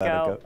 Go.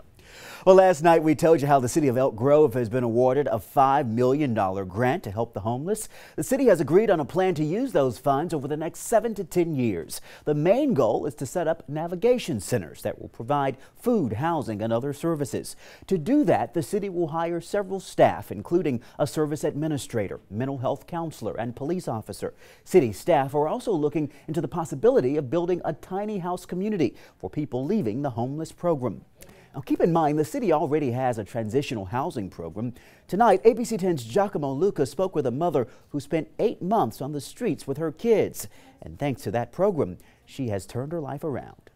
Well, last night we told you how the city of Elk Grove has been awarded a $5 million grant to help the homeless. The city has agreed on a plan to use those funds over the next 7 to 10 years. The main goal is to set up navigation centers that will provide food, housing, and other services. To do that, the city will hire several staff, including a service administrator, mental health counselor, and police officer. City staff are also looking into the possibility of building a tiny house community for people leaving the homeless program. Now, keep in mind, the city already has a transitional housing program. Tonight, ABC 10's Giacomo Luca spoke with a mother who spent 8 months on the streets with her kids. And thanks to that program, she has turned her life around.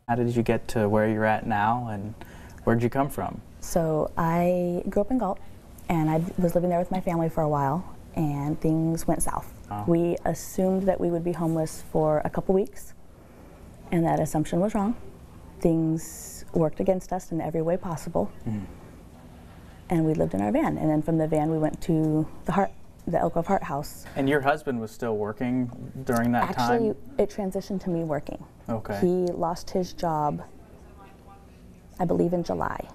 How did you get to where you're at now, and where'd you come from? So I grew up in Galt, and I was living there with my family for a while, and things went south. Oh. We assumed that we would be homeless for a couple weeks, and that assumption was wrong. Things worked against us in every way possible, and we lived in our van. And then from the van, we went to the Elk Grove Heart House. And your husband was still working during that time? Actually, it transitioned to me working. Okay. He lost his job, I believe, in July,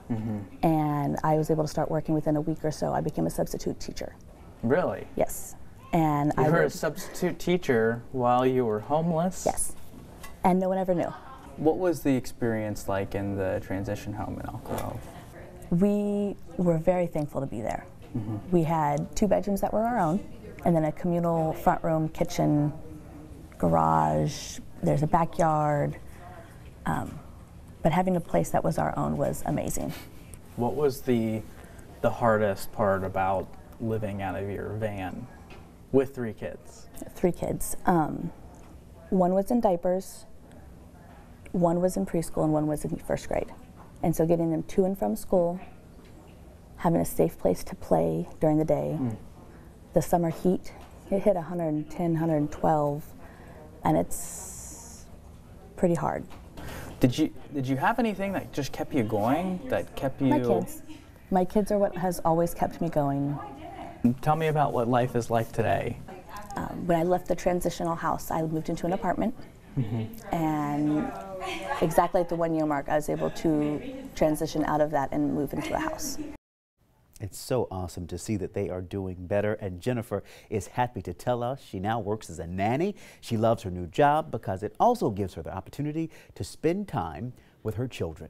and I was able to start working within a week or so. I became a substitute teacher. Really? Yes. And you were a substitute teacher while you were homeless? Yes. And no one ever knew. What was the experience like in the transition home in Elk Grove? We were very thankful to be there. We had 2 bedrooms that were our own, and then a communal front room, kitchen, garage. There's a backyard. But having a place that was our own was amazing. What was the hardest part about living out of your van with 3 kids? 3 kids. One was in diapers, one was in preschool, and one was in 1st grade. And so getting them to and from school, having a safe place to play during the day. The summer heat, it hit 110, 112, and it's pretty hard. Did you have anything that just kept you going, that kept you... My kids. My kids are what has always kept me going. Tell me about what life is like today. When I left the transitional house, I moved into an apartment. And exactly at the 1-year mark, I was able to transition out of that and move into a house. It's so awesome to see that they are doing better, and Jennifer is happy to tell us she now works as a nanny. She loves her new job because it also gives her the opportunity to spend time with her children.